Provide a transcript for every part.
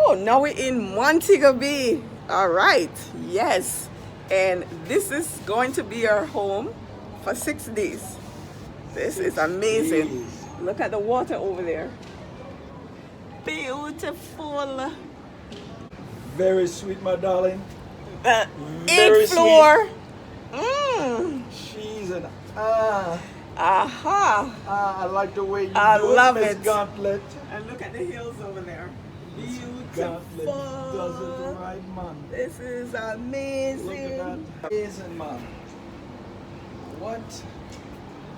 Oh, now we're in Montego Bay. All right, yes. And this is going to be our home for 6 days. This is amazing. Look at the water over there. Beautiful. Very sweet, my darling. The Very 8th floor. Mmm. She's an Aha. I like the way you I do love Miss it. Gauntlet. And look at the hills over there. Gauntlet does it Beautiful. right, man. This is Look amazing. at that. Amazing, man. What?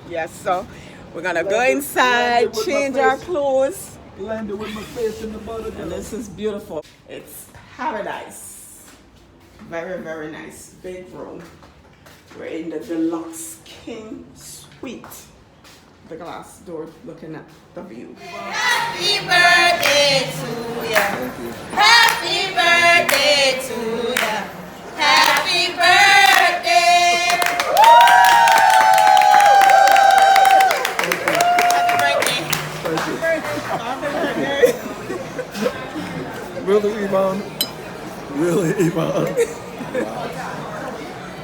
Yes, so we're gonna go Landed inside, with my change our face. clothes. Landed with my face in the butter. And this is beautiful. It's paradise. Very, very nice. Big room. We're in the deluxe king suite. The glass door looking at the view. Happy birthday to ya. Happy birthday to ya. Happy birthday. Happy birthday. Really, Yvonne? Really, Yvonne?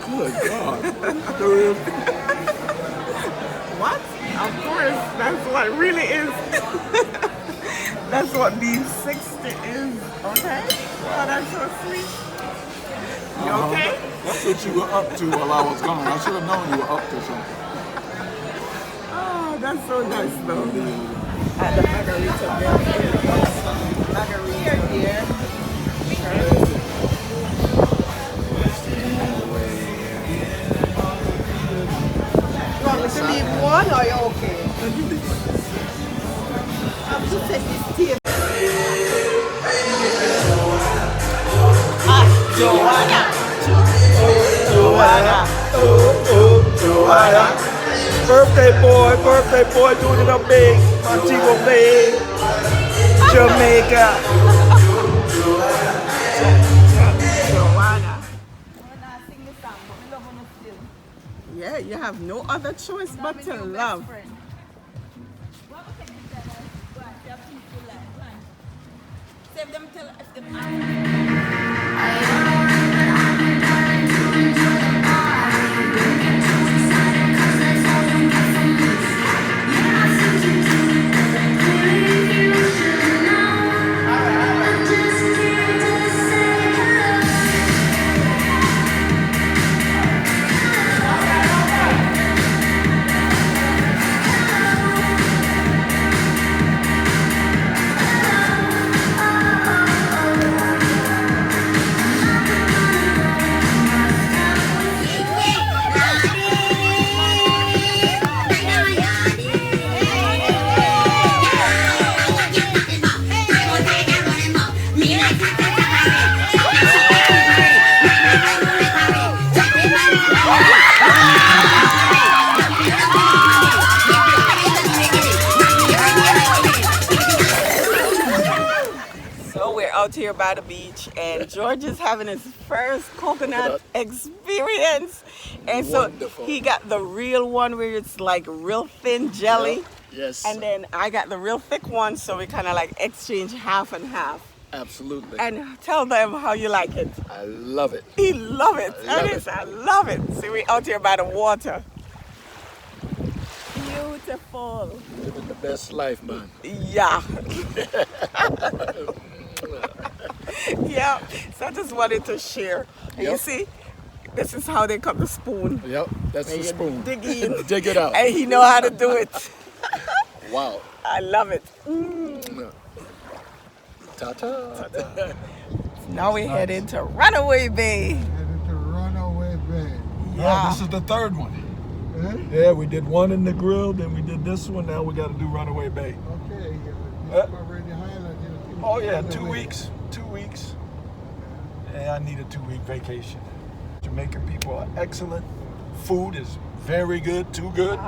Good God. What? Of course, that's what it really is. That's what being 60 is, okay? Oh, that's so sweet. You okay? That's what you were up to while I was gone. I should have known you were up to something. Oh, that's so nice though. At the margarita bill. Margarita here. You want me to leave one or you okay? I'm just take this tea. Joanna. Joanna. Birthday boy doing it up big. Montego Bay, Jamaica. Joanna. Yeah, you have no other choice but to love. Save them till if them. Out here by the beach, and George is having his first coconut experience, and Wonderful. so he got the real one where it's like real thin jelly. Yes. And then I got the real thick one, so we kind of like exchange half and half. Absolutely. And tell them how you like it. I love it. He love it. I love it. See, we out here by the water. Beautiful. Living the best life, man. Yeah. Yeah, so I just wanted to share. And you see, this is how they cut the spoon. Yep, that's And the you spoon. dig in. Dig it out. And he know how to do it. Wow. I love it. Mm. Ta-ta. Now we head into Runaway Bay. Headed to Runaway Bay. Yeah. This is the third one. Eh? Yeah, we did one in the grill, then we did this one. Now we got to do Runaway Bay. Okay, you've already highlighted. Oh yeah, 2 weeks. 2 weeks. Yeah, I need a 2-week vacation. Jamaican people are excellent. Food is very good, too good.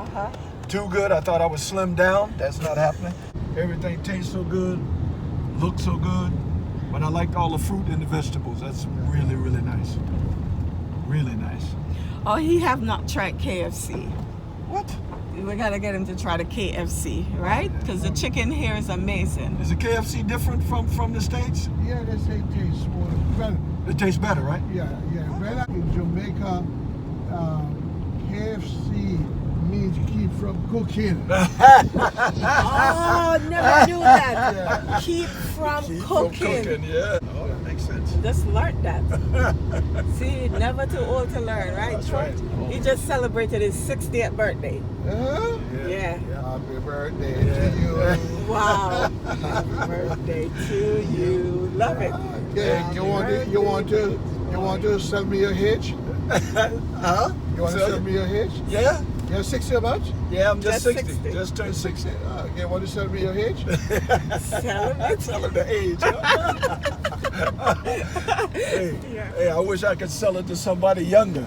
Too good. I thought I would slim down. That's not happening. Everything tastes so good, looks so good. But I like all the fruit and the vegetables. That's really, really nice. Really nice. Oh, he have not tried KFC. What? we gotta get him to try the KFC, right? Because the chicken here is amazing. Is the KFC different from the States? Yeah, they say it tastes more better. It tastes better, right? Yeah. Well, in Jamaica, KFC means keep from cooking. Oh, never knew that. Yeah. Keep from Keep cooking. from cooking, yeah. Oh, that makes sense. Just learned that. See, never too old to learn, right? That's Troy? right. He just celebrated his 60th birthday. Huh? Yeah. Happy birthday to you. Wow. Happy birthday to you. Love it. Okay, you want to sell me a hitch? Huh? You want to sell me a hitch? Yeah? You're 60 or much? Yeah, I'm just Just 60. 60. Just turned 60. Okay, want to sell me a hitch? Celebrate. Tell him the age. Huh? Hey, I wish I could sell it to somebody younger.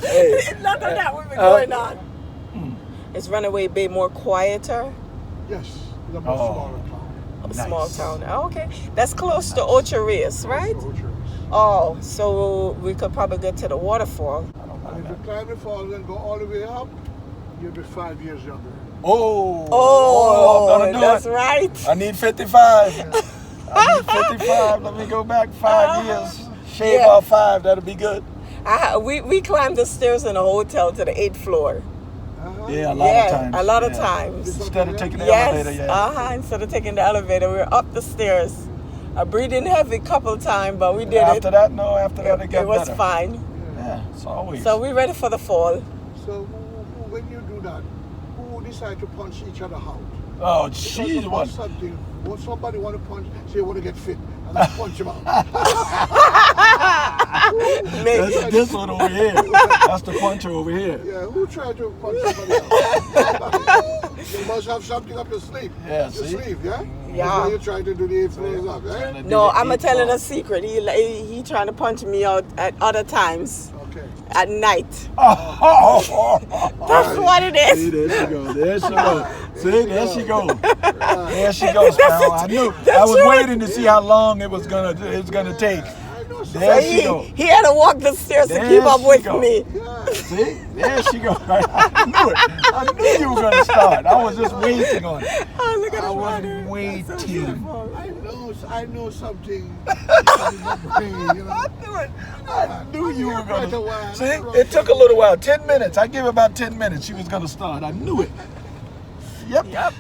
Hey. None of that we've been going on. Is Runaway Bay more quieter? Yes, it's a much smaller town. Small Nice. town. Oh, okay. That's close to Ocho Rios, right? Oh, so we could probably get to the waterfall. And if you climb the falls and go all the way up, you'll be 5 years younger. Oh, Oh, I'm gonna do that's it. right. I need 55. I need 55. Let me go back 5 years. Shave Yeah. off 5. That'll be good. We climbed the stairs in a hotel to the 8th floor. Yeah, a lot of times. a lot of Yeah. times. Instead of taking the Yes. elevator, yeah. Instead of taking the elevator, we were up the stairs. I breathed in heavy couple times, but we did After it. that, no. After that, it got It was better. fine. Yeah, it's always. So we ready for the fall. So when you do that, who decide to punch each other out? Oh, Because jeez, about what? something, when somebody want to punch, say you want to get fit, and I punch him out. That's this one over here. That's the puncher over here. Yeah, who tried to punch somebody else? You must have something up your sleeve. Yeah, Your see? sleeve, yeah? Yeah. That's why you're trying to do the 8 floors up, eh? No, I'm going to tell you a secret. He trying to punch me out at other times. Okay. At night. Oh, That's what it see, is. there she go. There she go. See, there she go. There she goes, pal. I knew. I was waiting to see how long it was gonna take. I know something. There she go. He had to walk the stairs to There keep up she with go. me. Yeah. See, there she goes. I knew it. I knew you were gonna start. I was just waiting on it. Oh, look at I the was water. waiting. That's so beautiful. I know something. Something in my brain, you know? I knew you were Quite a gonna. while. See, it took a little while. 10 minutes. I give about 10 minutes. She was gonna start. I knew it. Yep. Yep.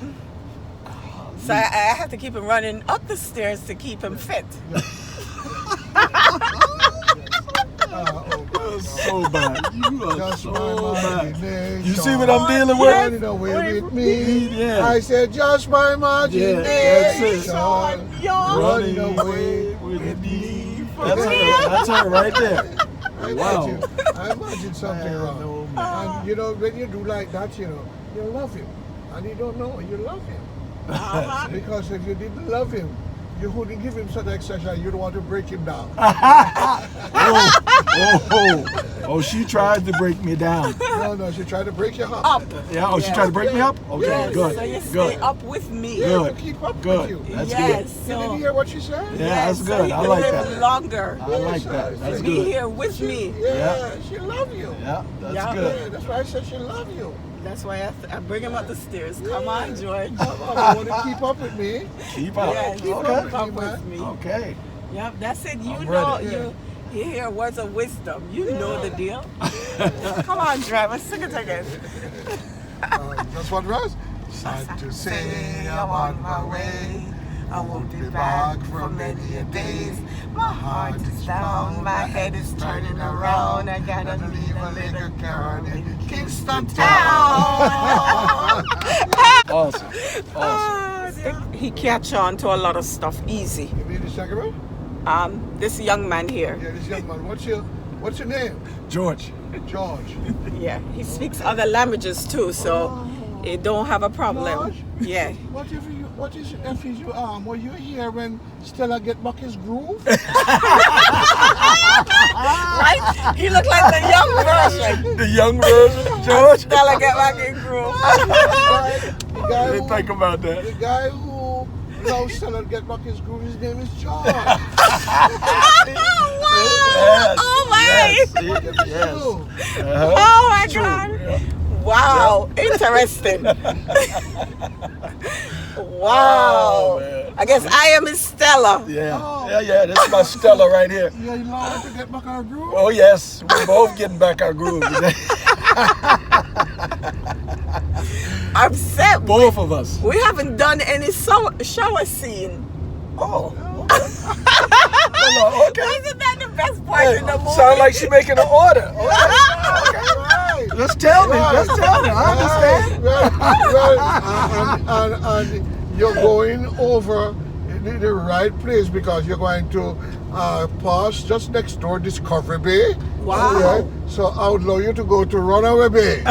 So I have to keep him running up the stairs to keep him fit. So bad. You are Just so my bad. imagination. You see what I'm dealing with? Running away with me. Yeah. I said, just my imagination. that's it. Running away with me. That's her. That's her right there. Wow. I imagine something wrong. And you know, when you do like that, you know, you love him. And you don't know you love him. Because if you didn't love him, you wouldn't give him such exercise. You don't want to break him down. Oh, she tried to break me down. No, she tried to break you up. Up. Yeah, oh, she tried to break me up? Okay, Yes. good. So you stay Good. up with me. Yeah, Good. to keep up Good. with you. That's yes. You didn't So, hear what she said? Yeah, that's so good. you I can like live that. longer. I like that. That's Be good. here with me. Yeah, she love you. Yeah, that's Yeah. good. Yeah, that's why I said she love you. That's why I bring him up the stairs. Come on, George. Come on, you want to keep up with me? Keep up. Yeah, keep Okay. up with me. Okay. Yep, that's it. You I'm know, ready. you hear words of wisdom. You know the deal. Come on, driver, sing it again. That's what it was. Sad to say I'm on my way. I won't be back for many a days. My heart is down, my head is turning around. I gotta leave a little girl in Kingston town. Awesome. Awesome. He catch on to a lot of stuff easy. You mean the second one? This young man here, Yeah, this young man. What's your name? George. George. yeah, he speaks other languages too, so he don't have a problem. George? Yeah. What if you were you here when Stella get back his groove? Right? He looked like the young version. The young version, George. Stella get back in groove. I guy didn't think about that. The guy who loves Stella get back his groove, his name is George. Yes, Oh my! Yes. What if you do? Uh-huh. Oh my True. God! Yeah. Wow, interesting. Wow. Oh, man. I guess I am Miss Stella. Yeah. This is my Stella right here. Yeah, you long to get back our groove? Oh yes, we're both getting back our groove today. I'm set. Both of us. We haven't done any shower scene. Oh. Hold on, okay. Isn't that the best part in the movie? Sound like she making an order. Okay. Right. Just tell me. Just tell me. I understand. And you're going over the right place because you're going to pass just next door Discovery Bay. Wow. Yeah. So I would love you to go to Runaway Bay.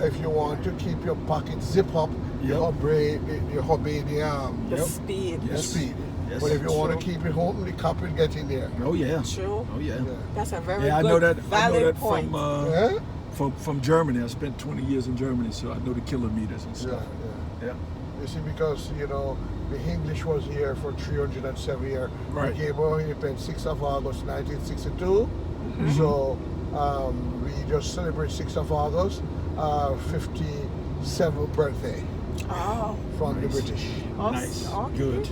If you want to keep your pocket zip up, you obey The speed. the speed. Yes. But if you want to keep it home, the cop will get in there. Oh yeah. True. Oh yeah. That's a very I good, know that. valid point. Yeah? From Germany. I spent 20 years in Germany, so I know the kilometers and Yeah, stuff. yeah. Yeah. You see, because, you know, the English was here for 307 years. Right. We came over here on 6th of August 1962. So we just celebrate 6th of August, 57th birthday Oh. from the British. Nice. Okay. Good.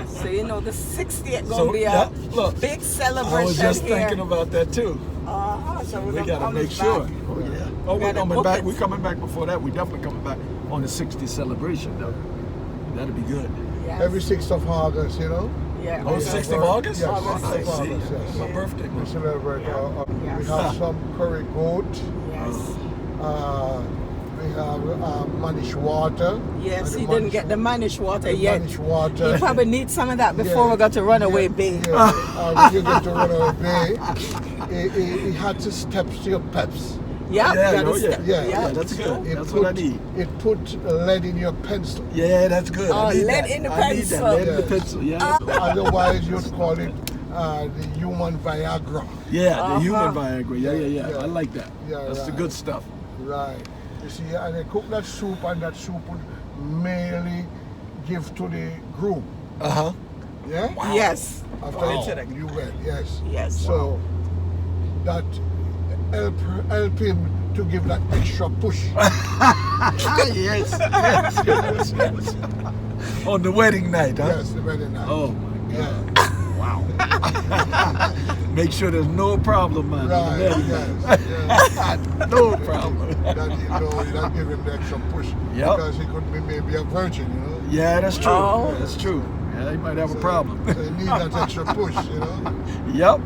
So you know the 60th gonna So, be yeah, a look, big I celebration was just here. thinking about that too. So We gonna gotta come make back. sure. Oh yeah. Oh, we're Gotta coming book back. it. We're coming back before that. We definitely coming back on the 60th celebration though. That'll be good. Yes. Every 6th of August, you know. Yeah. Oh, okay. 6th of August? Yes, Oh, 6th nice. of See, August, yes. my birthday We month. celebrate. Yes. We have some curry goat. Yes. We have manish water. Yes, And he the didn't manish- get the manish water the yet. manish water. He probably needs some of that before Yeah. we go to Runaway Bay. Yeah. When you get to Runaway Bay, he had to step to your peps. Yeah, Yeah, you gotta oh, yeah. step- Yeah, that's good. It That's put, what I need. It put lead in your pencil. Yeah, that's good. Oh, I need lead that. in the I need pencil. that. Lead in the Yes. pencil. Yeah. Otherwise, you'd call it the human Viagra. Yeah, the human Viagra. Yeah. Yeah. I like that. Yeah, That's the right. good stuff. Right. You see, and they cook that soup, and that soup would mainly give to the groom. Uh-huh. Yeah? Yes. After Wow. you wed, yes. Yes. So that help him to give that extra push. yes. On the wedding night, huh? Yes, the wedding night. Oh my Yeah. God. Wow. Make sure there's no problem, man. Right, yes. No problem. That that give him the extra push. Yep. Because he could be maybe a virgin, you know. Yeah, that's true. Oh. That's true. Yeah, he might have a problem. So he need that extra push, you know. Yep.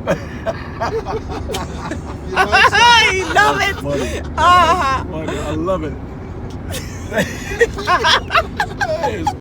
He likes that. I love it. Funny. Ah. Funny. I love it. It's